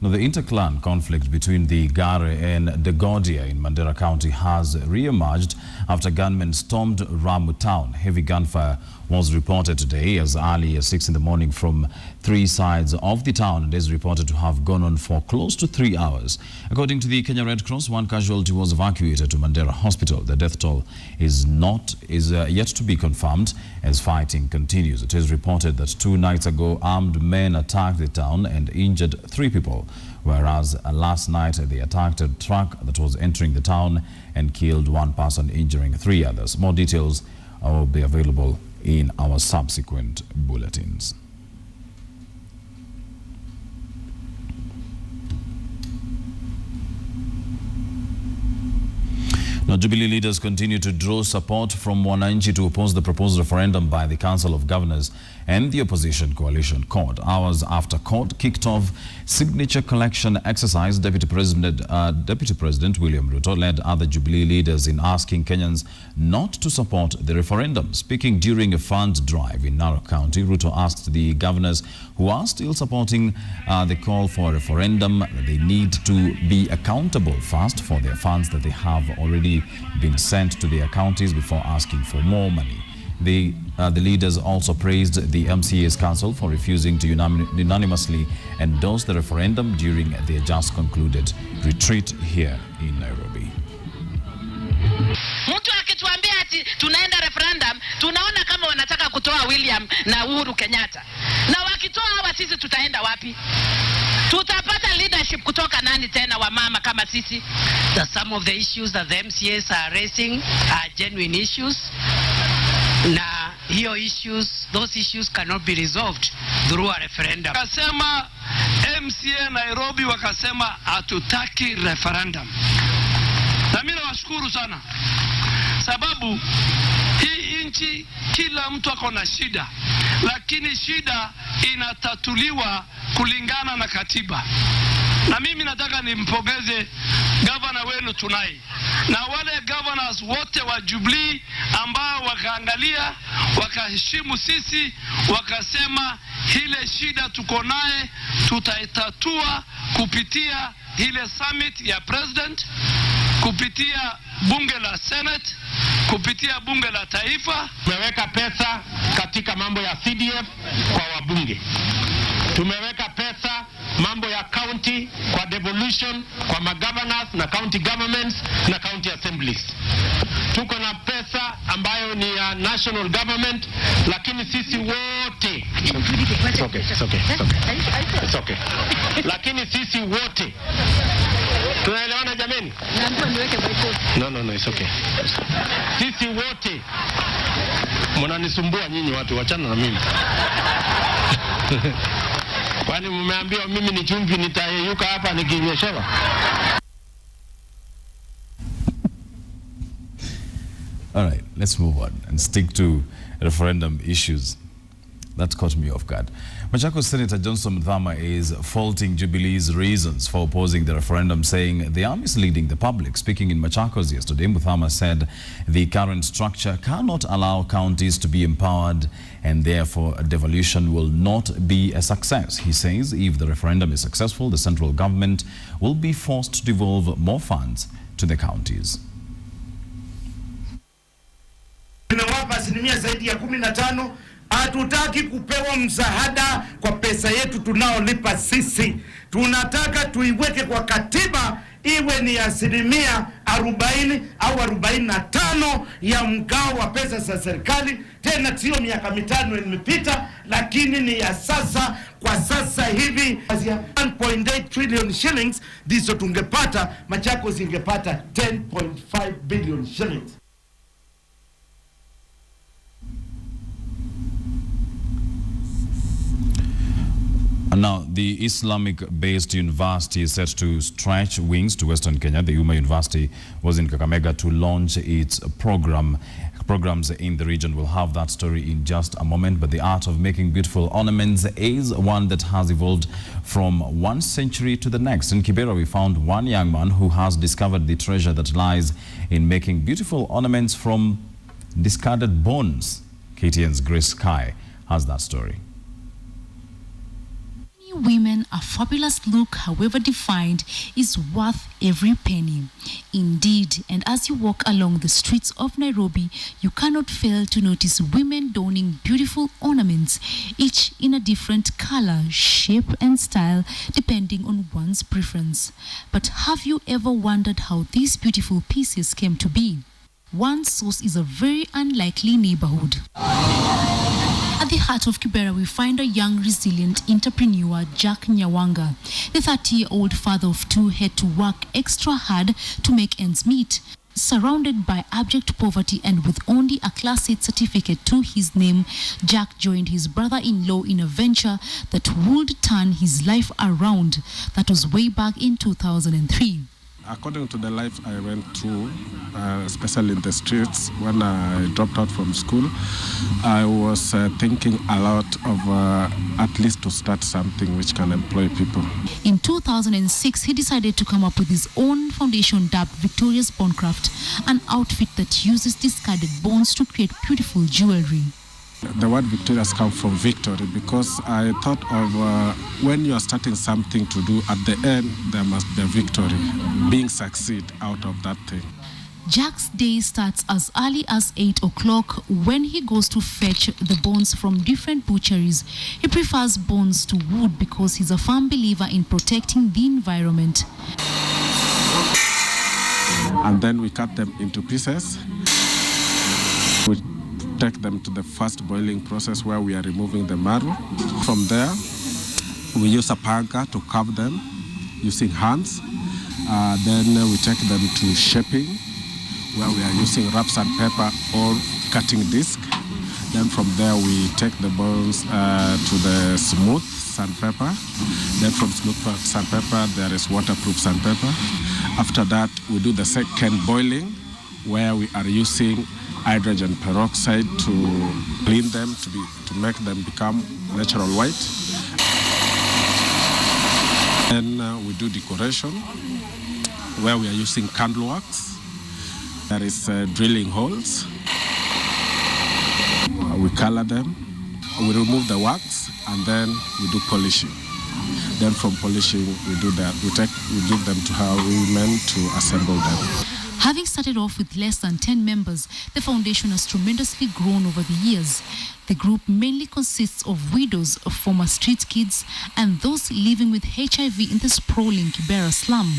Now, the inter-clan conflict between the Gare and the Godia in Mandera County has re-emerged after gunmen stormed Ramu town. Heavy gunfire was reported today as early as 6 in the morning from three sides of the town and is reported to have gone on for close to 3 hours. According to the Kenya Red Cross, one casualty was evacuated to Mandera Hospital. The death toll is yet to be confirmed as fighting continues. It is reported that 2 nights ago, armed men attacked the town and injured 3 people, whereas last night they attacked a truck that was entering the town and killed 1 person, injuring 3 others. More details will be available in our subsequent bulletins. Now, Jubilee leaders continue to draw support from wananchi to oppose the proposed referendum by the Council of Governors and the opposition coalition court. Hours after court kicked off signature collection exercise, Deputy President William Ruto led other Jubilee leaders in asking Kenyans not to support the referendum. Speaking during a fund drive in Mandera County, Ruto asked the governors who are still supporting the call for a referendum that they need to be accountable first for their funds that they have already been sent to their counties before asking for more money. The leaders also praised the MCA's council for refusing to unanimously endorse the referendum during their just concluded retreat here in Nairobi. Mtu akituambia ati tunaenda referendum, tunaona kama wanataka kutoa William na Uhuru Kenyatta. Na wakitoa hawa, sisi tutaenda wapi? Tutapata leadership kutoka nani tena wa mama kama sisi? Some of the issues that the MCAs are raising are genuine issues. Na hiyo those issues cannot be resolved through a referendum. Wakasema MCA Nairobi wakasema hatutaki referendum. Na mimi nawashukuru sana. Sababu hii nchi kila mtu ako na shida, lakini shida inatatuliwa kulingana na katiba. Na mimi nataka nimpongeze governor wenu Tunai na wale governors wote wa Jubilee ambao wakaangalia, wakaheshimu sisi, wakasema ile shida tuko naye tutaitatua kupitia ile summit ya president, kupitia bunge la Senate, kupitia bunge la taifa. Tumeweka pesa katika mambo ya CDF kwa wabunge. Tumeweka pesa mambo ya county kwa devolution kwa magovernors na county governments na county assemblies. Tuko na pesa ambayo ni ya national government, lakini sisi wote It's okay. Lakini sisi wote tunaelewana jameni? No, it's okay. Sisi wote mnanisumbua nyinyi watu, wachana na mimi. Kwani mmeambiwa mimi ni chumvi nitayeyuka hapa nikinyeshewa? All right, let's move on and stick to referendum issues. That caught me off guard. Machakos Senator Johnstone Muthama is faulting Jubilee's reasons for opposing the referendum, saying they are misleading the public. Speaking in Machakos yesterday, Muthama said the current structure cannot allow counties to be empowered and therefore a devolution will not be a success. He says if the referendum is successful, the central government will be forced to devolve more funds to the counties. Tumewapa asilimia zaidi ya 15. Hatutaki kupewa msaada kwa pesa yetu tunaolipa sisi. Tunataka tuiweke kwa katiba iwe ni asilimia 40 au 45 ya mgao wa pesa za serikali. Tena sio miaka 5 imepita, lakini ni ya sasa. Kwa sasa hivi 1.8 trillion shillings ndizo tungepata, Machakos ingepata 10.5 billion shillings. Now, the Islamic-based university is set to stretch wings to Western Kenya. The UMA University was in Kakamega to launch its programs in the region. We'll have that story in just a moment. But the art of making beautiful ornaments is one that has evolved from one century to the next. In Kibera, we found one young man who has discovered the treasure that lies in making beautiful ornaments from discarded bones. KTN's Grace Kai has that story. many women, a fabulous look, however defined, is worth every penny. Indeed, and as you walk along the streets of Nairobi, you cannot fail to notice women donning beautiful ornaments, each in a different color, shape and style, depending on one's preference. But have you ever wondered how these beautiful pieces came to be? One source is a very unlikely neighborhood. At the heart of Kibera, we find a young, resilient entrepreneur, Jack Nyawanga. The 30-year-old father of two had to work extra hard to make ends meet. Surrounded by abject poverty and with only a Class 8 certificate to his name, Jack joined his brother-in-law in a venture that would turn his life around. That was way back in 2003. According to the life I went through, especially in the streets, when I dropped out from school, I was thinking a lot of at least to start something which can employ people. In 2006, he decided to come up with his own foundation dubbed Victoria's Bonecraft, an outfit that uses discarded bones to create beautiful jewelry. The word Victoria has come from victory because I thought of when you are starting something to do, at the end there must be a victory, being succeed out of that thing. Jack's day starts as early as 8 o'clock when he goes to fetch the bones from different butcheries. He prefers bones to wood because he's a firm believer in protecting the environment. And then we cut them into pieces. We take them to the first boiling process where we are removing the marrow. From there, we use a panga to carve them using hands. Then we take them to shaping, where we are using rub sandpaper or cutting disc. Then from there, we take the bones to the smooth sandpaper. Then from smooth sandpaper, there is waterproof sandpaper. After that, we do the second boiling, where we are using hydrogen peroxide to clean them, to make them become natural white. Then we do decoration, where we are using candle wax. There is drilling holes. We color them. We remove the wax, and then we do polishing. Then from polishing, we do that. We give them to our women to assemble them. Having started off with less than 10 members, the foundation has tremendously grown over the years. The group mainly consists of widows, of former street kids, and those living with HIV in the sprawling Kibera slum.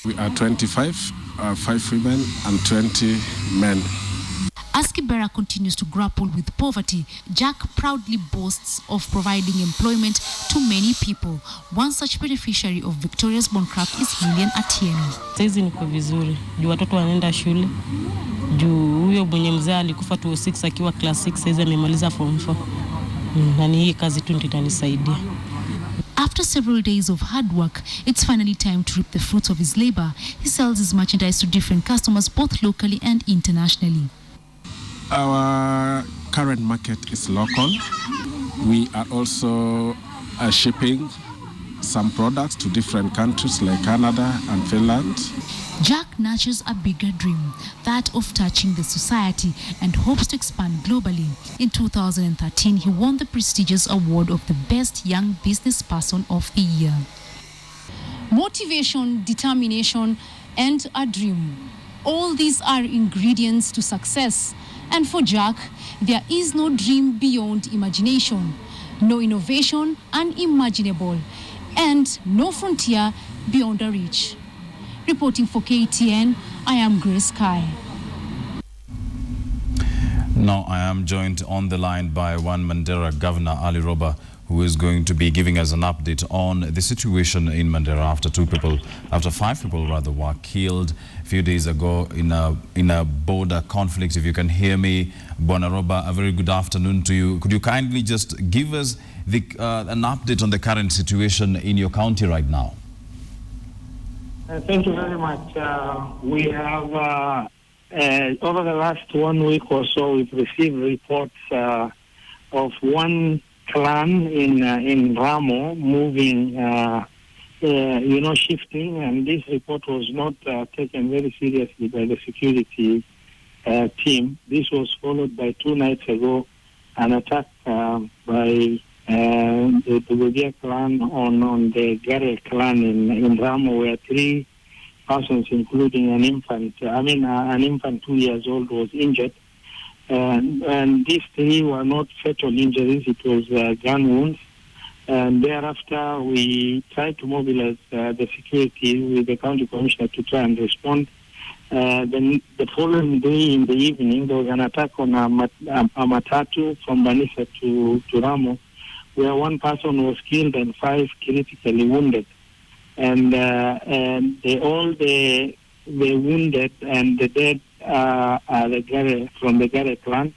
We are 25, 5 women and 20 men. As Kibera continues to grapple with poverty, Jack proudly boasts of providing employment to many people. One such beneficiary of Victoria's Bonecraft is Lilian Atieno. Saizi niko vizuri, juu watoto wanaenda shule, juu huyo mwenye mzee alikufa 2006 akiwa class 6, saizi amemaliza form 4. Na ni hii kazi tu ndio itanisaidia. After several days of hard work, it's finally time to reap the fruits of his labor. He sells his merchandise to different customers, both locally and internationally. Our current market is local. We are also shipping some products to different countries like Canada and Finland. Jack nurtures a bigger dream, that of touching the society, and hopes to expand globally. In 2013, he won the prestigious award of the Best Young Business Person of the Year. Motivation, determination, and a dream. All these are ingredients to success. And for Jack, there is no dream beyond imagination, no innovation unimaginable, and no frontier beyond a reach. Reporting for KTN, I am Grace Kai. Now I am joined on the line by one Mandera Governor, Ali Roba, who is going to be giving us an update on the situation in Mandera after 5 people were killed a few days ago in a border conflict. If you can hear me, Bwana Roba, a very good afternoon to you. Could you kindly just give us an update on the current situation in your county right now? Thank you very much. We have, over the last 1 week or so, we've received reports of one clan in Ramo moving, shifting, and this report was not taken very seriously by the security team. This was followed by 2 nights ago an attack by the Jubilee clan on the Gare clan in Ramo, where 3 persons, including an infant, an infant 2 years old, was injured. And these 3 were not fatal injuries, it was gun wounds. And thereafter, we tried to mobilize the security with the county commissioner to try and respond. Then the following day in the evening, there was an attack on a matatu from Banisa to Ramo, where 1 person was killed and 5 critically wounded. And all the wounded and the dead are from the Gare clan.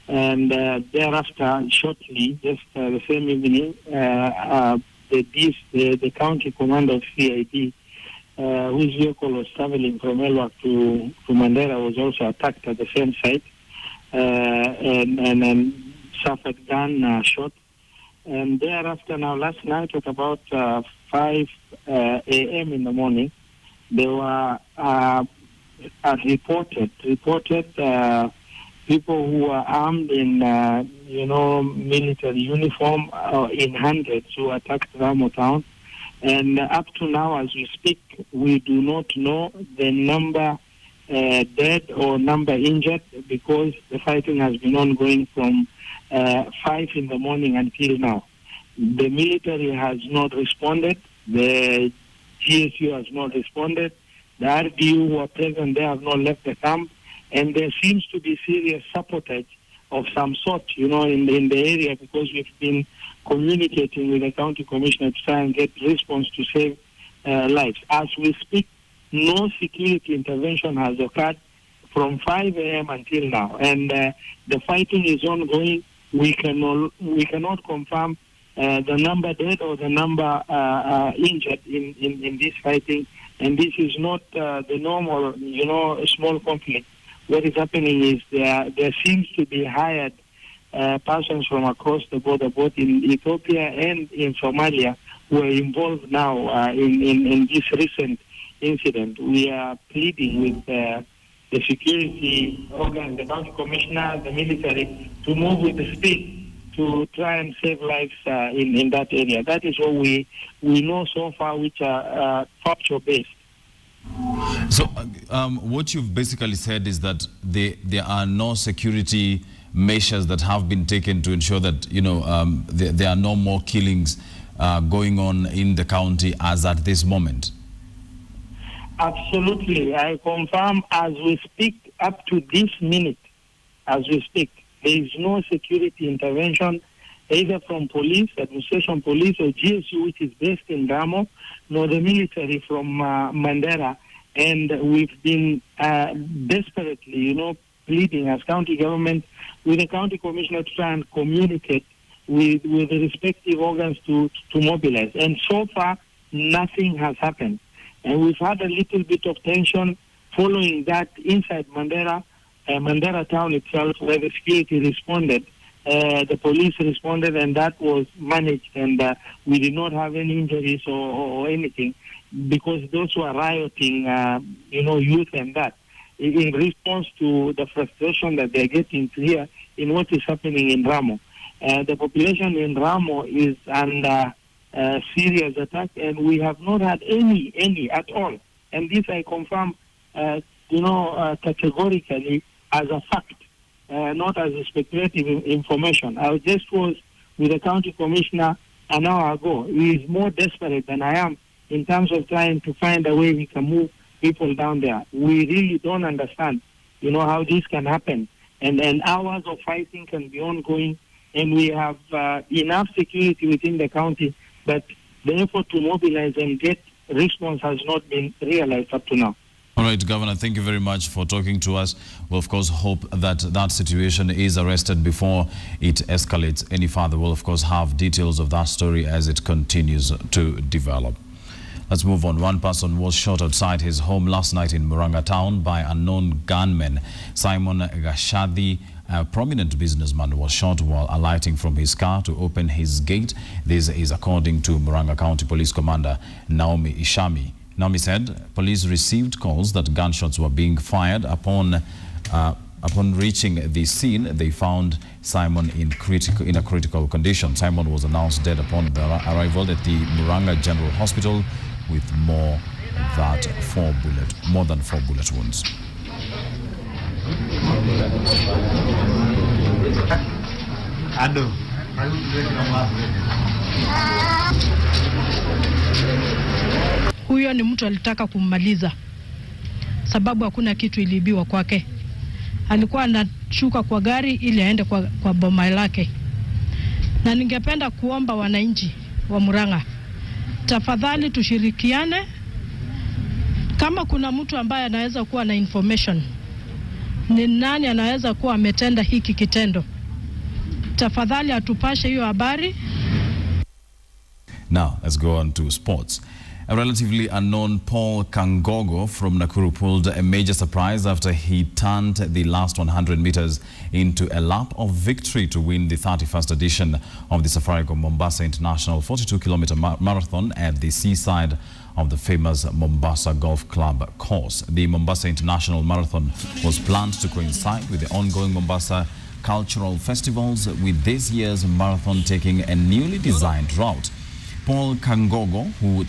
And thereafter, shortly, just the same evening, the county commander of CID, whose vehicle was traveling from Elwak to Mandera, was also attacked at the same site and suffered gun shot. And thereafter, now last night at about 5 a.m. in the morning, there were reported people who were armed in military uniform in hundreds who attacked Ramo town. And up to now, as we speak, we do not know the number dead or number injured, because the fighting has been ongoing from 5 in the morning until now. The military has not responded. The GSU has not responded. The RDU who are present there have not left the camp. And there seems to be serious sabotage of some sort, in the area, because we've been communicating with the county commissioner to try and get response to save lives. As we speak, no security intervention has occurred from 5 a.m. until now, and the fighting is ongoing. We cannot confirm the number dead or the number injured in this fighting, and this is not the normal, small conflict. What is happening is there seems to be hired persons from across the border, both in Ethiopia and in Somalia, who are involved now in this recent incident. We are pleading with the security organ, the county commissioner, the military, to move with the speed to try and save lives in that area. That is what we know so far, which are factual based. So what you've basically said is that there are no security measures that have been taken to ensure that there are no more killings going on in the county as at this moment. Absolutely, I confirm. As we speak, up to this minute, as we speak, there is no security intervention either from police, administration police, or GSU, which is based in Ramo, nor the military from Mandera. And we've been desperately, pleading as county government with the county commissioner to try and communicate with the respective organs to mobilize. And so far, nothing has happened. And we've had a little bit of tension following that inside Mandera town itself, where the security responded. The police responded, and that was managed, and we did not have any injuries or anything, because those who are rioting, youth and that, in response to the frustration that they're getting here in what is happening in Ramo. The population in Ramo is under serious attack, and we have not had any at all. And this I confirm, categorically as a fact, not as a speculative information. I just was with the county commissioner an hour ago. He is more desperate than I am in terms of trying to find a way we can move people down there. We really don't understand, how this can happen. And hours of fighting can be ongoing, and we have enough security within the county, but the effort to mobilize and get response has not been realized up to now. All right, Governor, thank you very much for talking to us. We'll, of course, hope that that situation is arrested before it escalates any further. We'll, of course, have details of that story as it continues to develop. Let's move on. One person was shot outside his home last night in Muranga town by unknown gunmen. Simon Gashadi, a prominent businessman, was shot while alighting from his car to open his gate. This is according to Muranga County Police Commander Naomi Ishami. Naomi said police received calls that gunshots were being fired upon Upon reaching the scene, they found Simon in a critical condition. Simon was announced dead upon the arrival at the Muranga General Hospital with more than 4 bullet wounds. Huyo ni mtu alitaka kummaliza, sababu hakuna kitu iliibiwa kwake. Alikuwa anashuka kwa gari ili aende kwa boma lake. Na ningependa kuomba wananchi wa Muranga, tafadhali tushirikiane. Kama kuna mtu ambaye anaweza kuwa na information, ni nani anaweza kuwa ametenda hiki kitendo, tafadhali atupashe hiyo habari. Now, let's go on to sports. A relatively unknown Paul Kangogo from Nakuru pulled a major surprise after he turned the last 100 meters into a lap of victory to win the 31st edition of the Safaricom Mombasa International 42-kilometer marathon at the seaside of the famous Mombasa Golf Club course. The Mombasa International Marathon was planned to coincide with the ongoing Mombasa Cultural Festivals, with this year's marathon taking a newly designed route. Paul Kangogo, who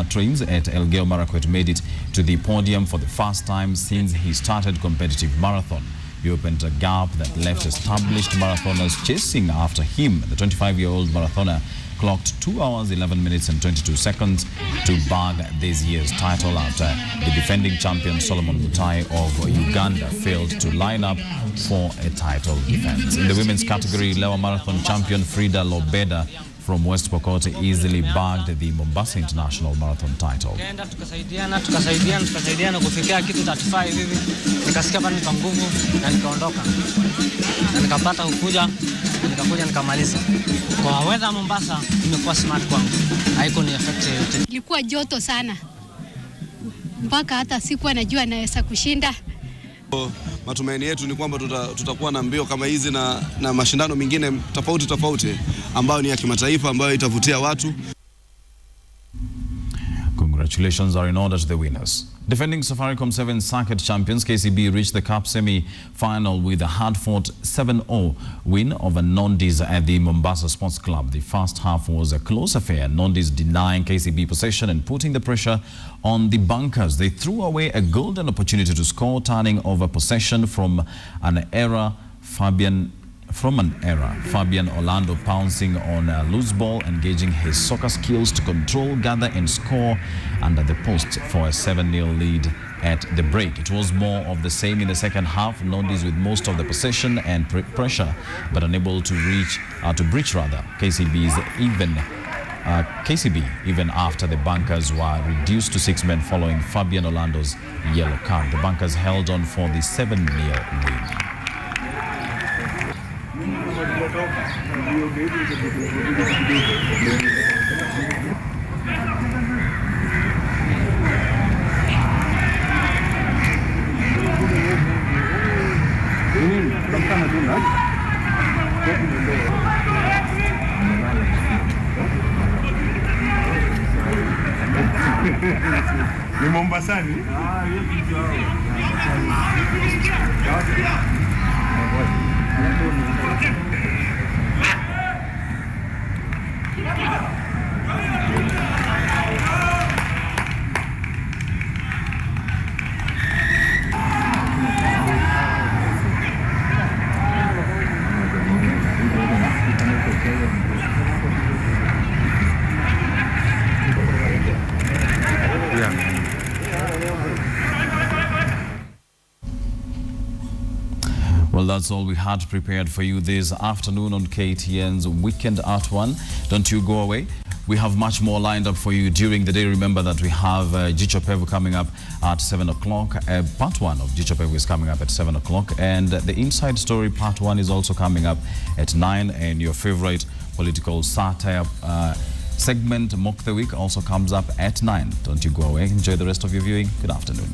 trains at Elgeyo Marakwet, made it to the podium for the first time since he started competitive marathon. He opened a gap that left established marathoners chasing after him. The 25-year-old marathoner clocked 2 hours, 11 minutes and 22 seconds to bag this year's title after the defending champion Solomon Mutai of Uganda failed to line up for a title defense. In the women's category, Lewa Marathon champion Frida Lobeda from West Pokot easily bagged the Mombasa International Marathon title. Tukasaidiana kufikia kitu 35 hivi. Nikasikia bado nika nguvu na nikaondoka. Na nikapata kukuja, nikakuja nikamaliza. Kwa weather Mombasa imekuwa smart kwangu. Haiko ni effect yote. Ilikuwa joto sana. Mpaka hata sikuwa najua naweza kushinda. Matumaini yetu ni kwamba tutakuwa na mbio kama hizi na mashindano mengine tofauti ambayo ni ya kimataifa ambayo itavutia watu. Congratulations are in order to the winners. Defending Safaricom 7 circuit champions, KCB reached the cup semi-final with a hard-fought 7-0 win over Nondis at the Mombasa Sports Club. The first half was a close affair, Nondis denying KCB possession and putting the pressure on the bunkers. They threw away a golden opportunity to score, turning over possession from an error. Fabian Orlando pouncing on a loose ball, engaging his soccer skills to control, gather and score under the post for a 7-0 lead at the break. It was more of the same in the second half, Nondis with most of the possession and pressure, but unable to breach KCB even after the bunkers were reduced to 6 men following Fabian Orlando's yellow card. The bunkers held on for the 7-0 lead. Ni Mombasani? Well, that's all we had prepared for you this afternoon on KTN's Weekend at 1. Don't you go away. We have much more lined up for you during the day. Remember that we have Jicho Pevu coming up at 7 o'clock. Part 1 of Jicho Pevu is coming up at 7 o'clock. And the Inside Story Part 1 is also coming up at 9. And your favorite political satire segment, Mock the Week, also comes up at 9. Don't you go away. Enjoy the rest of your viewing. Good afternoon.